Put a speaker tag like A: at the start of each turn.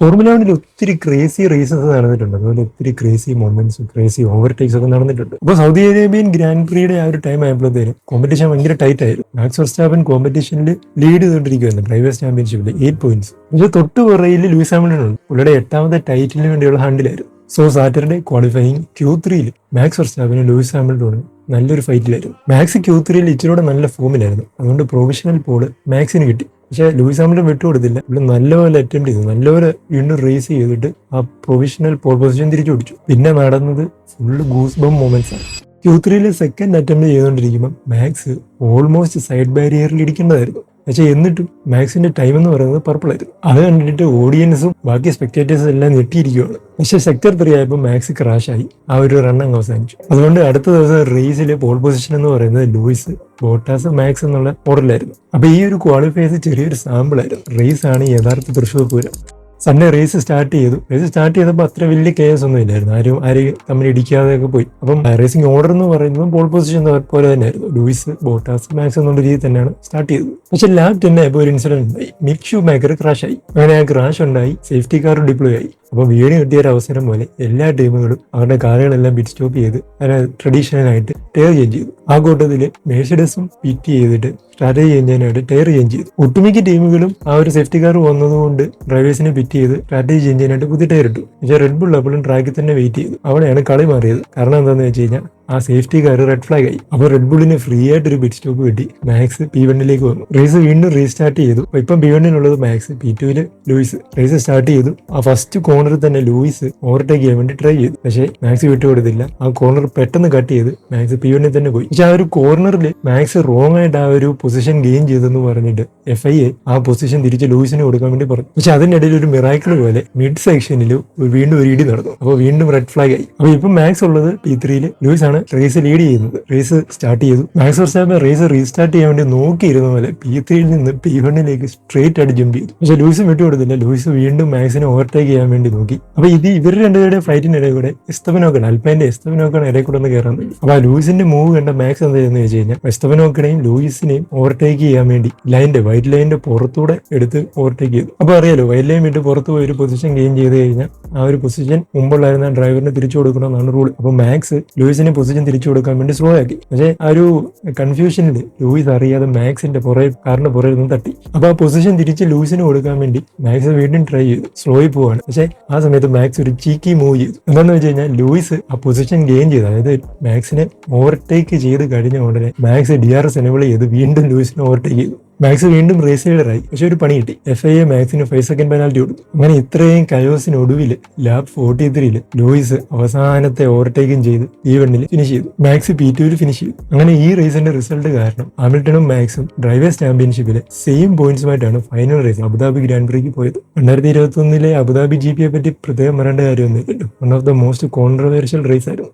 A: Formula 1 ഒത്തിരി crazy races നടന്നിട്ടുണ്ട്. അതുപോലെ ഒത്തിരി ക്രേസി മൊമെന്റ്സും ക്രേസി ഓവർടേക്സ് ഒക്കെ നടന്നിട്ടുണ്ട്. അപ്പോൾ സൗദി അറേബ്യൻ ഗ്രാൻഡ് പ്രീയുടെ ആ ഒരു ടൈം ആയപ്പോഴത്തേനും കോമ്പറ്റീഷൻ ഭയങ്കര ടൈറ്റ് ആയിരുന്നു. മാക്സ് വെർസ്റ്റാപ്പൻ കോമ്പറ്റീഷനിൽ ലീഡ് ചെയ്തുകൊണ്ടിരിക്കുകയായിരുന്നു ഡ്രൈവേഴ്സ് ചാമ്പ്യൻഷിപ്പിൽ 8 പോയിന്റ്സ്. പക്ഷേ തൊട്ട് പുറയിൽ ലൂയിസ് ഹാമിൽട്ടൺ ഉണ്ട്. പുള്ളിയുടെ 8ാമത്തെ ടൈറ്റിലിന് വേണ്ടിയുള്ള ഹണ്ടിലായിരുന്നു. So Saturday qualifying Q3 Max വെർസ്റ്റാപ്പനും ലൂയിസ് ഹാമിൽട്ടണും നല്ലൊരു ഫൈറ്റിലായിരുന്നു. മാക്സ് Q3 ഇച്ചിരൂടെ നല്ല ഫോമിലായിരുന്നു. അതുകൊണ്ട് പ്രൊവിഷണൽ പോള് മാക്സിന് കിട്ടി. പക്ഷെ ലൂയിസ് ഹാമിൽട്ടൺ വിട്ടുകൊടുത്തില്ല. ഇവിടെ നല്ലപോലെ അറ്റംപ്റ്റ് ചെയ്തു, നല്ലപോലെ വീണ്ടും റേസ് ചെയ്തിട്ട് ആ പ്രൊവിഷണൽ പോൾ പൊസിഷൻ തിരിച്ചു പിടിച്ചു. പിന്നെ നടന്നത് ഫുള്ള് ഗൂസ് ബം മൊമെന്റ്സ് ആണ്. Q3 സെക്കൻഡ് അറ്റംപ്റ്റ് ചെയ്തുകൊണ്ടിരിക്കുമ്പോൾ മാക്സ് ഓൾമോസ്റ്റ് സൈഡ് ബാരിയറിൽ ഇടിക്കേണ്ടതായിരുന്നു. പക്ഷെ എന്നിട്ടും മാക്സിന്റെ ടൈം എന്ന് പറയുന്നത് പർപ്പിൾ ആയിരുന്നു. അത് കണ്ടിട്ട് ഓഡിയൻസും ബാക്കി സ്പെക്ടേറ്റേഴ്സും എല്ലാം ഞെട്ടിയിരിക്കുകയാണ്. പക്ഷെ സെക്ടർ 3 ആയപ്പോൾ മാക്സ് ക്രാഷായി. ആ ഒരു റൺ അങ്ങ് അവസാനിച്ചു. അതുകൊണ്ട് അടുത്ത ദിവസം റേസിലെ പോൾ പൊസിഷൻ എന്ന് പറയുന്നത് ലൂയിസ്, ബോട്ടാസ്, മാക്സ് എന്നുള്ള ഓർഡറിലായിരുന്നു. അപ്പൊ ഈ ഒരു ക്വാളിഫയേഴ്സ് ചെറിയൊരു സാമ്പിൾ ആയിരുന്നു. റേസ് ആണ് യഥാർത്ഥ Thrissur Pooram. Sunday race start ചെയ്തപ്പോൾ അത്ര വലിയ കേസ് ഒന്നും ഇല്ലായിരുന്നു. ആരെയും തമ്മിൽ ഇടിക്കാതെയൊക്കെ പോയി. അപ്പം റേസിംഗ് ഓർഡർ എന്ന് പറയുന്നത് പോൾ പൊസിഷൻ പോലെ തന്നെയായിരുന്നു. ലൂയിസ്, ബോട്ടാസ്, മാക്സ് എന്നുള്ള രീതിയിൽ തന്നെയാണ് സ്റ്റാർട്ട് ചെയ്തത്. പക്ഷെ ലാബ് 10 ആയപ്പോൾ ഒരു ഇൻസിഡന്റ് ഉണ്ടായി. മിക് ഷൂമാക്കർ ക്രാഷ് ആയി. അങ്ങനെ ആ ക്രാഷ് ഉണ്ടായി, സേഫ്റ്റി കാർ ഡിപ്ലോയ് ആയി. അപ്പോൾ വീണ് കിട്ടിയ ഒരു അവസരം പോലെ എല്ലാ ടീമുകളും അവരുടെ കാറുകളെല്ലാം പിറ്റ് സ്റ്റോപ്പ് ചെയ്ത് ട്രഡീഷണൽ ആയിട്ട് ടയർ ചേഞ്ച് ചെയ്തു. ആ കൂട്ടത്തിൽ മെഴ്സിഡസും പിറ്റ് ചെയ്തിട്ട് സ്ട്രാറ്റജി ചേഞ്ച് ചെയ്യാനായിട്ട് ടയർ ചേഞ്ച് ചെയ്തു. ഒട്ടുമിക്ക ടീമുകളും ആ ഒരു സേഫ്റ്റി കാർ വന്നതുകൊണ്ട് ഡ്രൈവേഴ്സിനെ പിറ്റ് ചെയ്ത് സ്ട്രാറ്റജി ചേഞ്ച് ചെയ്യാനായിട്ട് പുതിയ ടയർ ഇട്ടു. പക്ഷേ റെഡ് ബുൾ അപ്പോഴും ട്രാക്കിൽ തന്നെ വെയിറ്റ് ചെയ്തു. അവിടെയാണ് കളി മാറിയത്. കാരണം എന്താണെന്ന് വെച്ച് കഴിഞ്ഞാൽ ആ സേഫ്റ്റി കാർ റെഡ് ഫ്ലാഗ് ആയി. അപ്പോൾ റെഡ് ബുള്ളിന് ഫ്രീ ആയിട്ട് ഒരു പിറ്റ് സ്റ്റോപ്പ് കിട്ടി. മാക്സ് P1 വന്നു. റേസ് വീണ്ടും റീസ്റ്റാർട്ട് ചെയ്തു. ഇപ്പം P1 max, P2 Luis. Raise start ചെയ്തു. ആ ഫസ്റ്റ് കോർണറിൽ തന്നെ ലൂയിസ് ഓവർടേക്ക് ചെയ്യാൻ വേണ്ടി ട്രൈ ചെയ്തു. പക്ഷേ മാക്സ് വിട്ടുകൊടുത്തില്ല. ആ കോർണർ പെട്ടെന്ന് കട്ട് ചെയ്ത് മാക്സ് P1 തന്നെ പോയി. പക്ഷെ ആ ഒരു കോർണറിൽ മാക്സ് റോങ് ആയിട്ട് ആ ഒരു പൊസിഷൻ ഗെയിൻ ചെയ്തെന്ന് പറഞ്ഞിട്ട് FIA ആ പൊസിഷൻ തിരിച്ച് ലൂയിസിന് കൊടുക്കാൻ വേണ്ടി പറഞ്ഞു. പക്ഷെ അതിനിടയിൽ ഒരു മിറാക്കിൾ പോലെ മിഡ് സെക്ഷനിൽ വീണ്ടും ഒരു ഇടി നടന്നു. അപ്പോൾ വീണ്ടും റെഡ് ഫ്ലാഗ് ആയി. അപ്പോൾ ഇപ്പം മാക്സ് ഉള്ളത് P3, ലൂയിസ് ആണ് റേസ് ലീഡ് ചെയ്യുന്നത്. റേസ് സ്റ്റാർട്ട് ചെയ്തു. മാക്സ് വെർസ്റ്റാപ്പൻ റേസ് റീസ്റ്റാർട്ട് ചെയ്യാൻ വേണ്ടി നോക്കിയിരുന്ന പോലെ P3 നിന്ന് P1 സ്ട്രേറ്റ് ആയിട്ട് ജമ്പ് ചെയ്തു. പക്ഷെ ലൂയിസ് വിട്ടുകൊടുത്തില്ല. ലൂയിസ് വീണ്ടും മാക്സിനെ ഓവർടേക്ക് ചെയ്യാൻ വേണ്ടി നോക്കി. അപ്പൊ ഇവർ രണ്ടുപേരുടെ ഫൈറ്റിനിടയിൽ കൂടെ എസ്തബനോക്കൺ, അൽപ്പൈന്റെ എസ്തബനോക്കൺ ഇടയിൽ കൂടെ ഒന്ന് കയറാൻ പറ്റും. അപ്പൊ ആ ലൂയിസിന്റെ മൂവ് കണ്ട മാക്സ് എന്താ ചെയ്യുന്നത് വെച്ച് കഴിഞ്ഞാൽ എസ്തബനോക്കണെയും ലൂയിസിനെയും ഓവർടേക്ക് ചെയ്യാൻ വേണ്ടി വൈറ്റ് ലൈനിന്റെ പുറത്തൂടെ എടുത്ത് ഓവർടേക്ക് ചെയ്തു. അപ്പൊ അറിയാലോ, വൈറ്റ് ലൈൻ വിട്ട് പുറത്ത് പോയി ഒരു പൊസിഷൻ ഗെയിൻ ചെയ്ത് കഴിഞ്ഞാൽ ആ ഒരു പൊസിഷൻ മുമ്പുള്ളായിരുന്ന ഡ്രൈവറിന് തിരിച്ചു കൊടുക്കണമെന്നാണ് റൂൾ. അപ്പൊ മാക്സ് ലൂയിസിന് പൊസിഷൻ തിരിച്ചു കൊടുക്കാൻ വേണ്ടി സ്ലോ ആക്കി. പക്ഷേ ആ ഒരു കൺഫ്യൂഷനിൽ ലൂയിസ് അറിയാതെ മാക്സിന്റെ കാറിന്റെ പുറകിൽ നിന്ന് തട്ടി. അപ്പൊ ആ പൊസിഷൻ തിരിച്ച് ലൂയിസിന് കൊടുക്കാൻ വേണ്ടി മാക്സ് വീണ്ടും ട്രൈ ചെയ്തു. സ്ലോയിൽ പോവാണ്. പക്ഷേ ആ സമയത്ത് മാക്സ് ഒരു ചീക്കി മൂവ് ചെയ്തു. എന്താണെന്ന് വെച്ച് കഴിഞ്ഞാൽ ലൂയിസ് ആ പൊസിഷൻ ഗെയിൻ ചെയ്തു. അതായത് മാക്സിനെ ഓവർടേക്ക് ചെയ്ത് കഴിഞ്ഞ ഉടനെ മാക്സ് DRS എനേബിൾ ചെയ്ത് വീണ്ടും ലൂയിസിനെ ഓവർടേക്ക് ചെയ്തു. മാക്സ് വീണ്ടും റേസ് ലീഡറായി. പക്ഷെ ഒരു പണി കിട്ടി. FIA മാക്സിന് 5 സെക്കൻഡ് പെനാൽറ്റി കൊടുത്തു. അങ്ങനെ ഇത്രയും കയോസിനൊടുവിൽ ലാബ് 43 ലൂയിസ് അവസാനത്തെ ഓവർടേക്കും ചെയ്ത് P1 ഫിനിഷ് ചെയ്തു. മാക്സ് P2 ഫിനിഷ് ചെയ്തു. അങ്ങനെ ഈ റേസിന്റെ റിസൾട്ട് കാരണം ഹാമിൽട്ടണും മാക്സും ഡ്രൈവേഴ്സ് ചാമ്പ്യൻഷിപ്പിലെ സെയിം പോയിന്റ്സുമായിട്ടാണ് final race Abu Dhabi grand prix പോയത്. 2021 അബുദാബി GP പറ്റി പ്രത്യേകം പറയേണ്ട കാര്യമൊന്നുമില്ലല്ലോ. One of the most controversial race ആയിരുന്നു.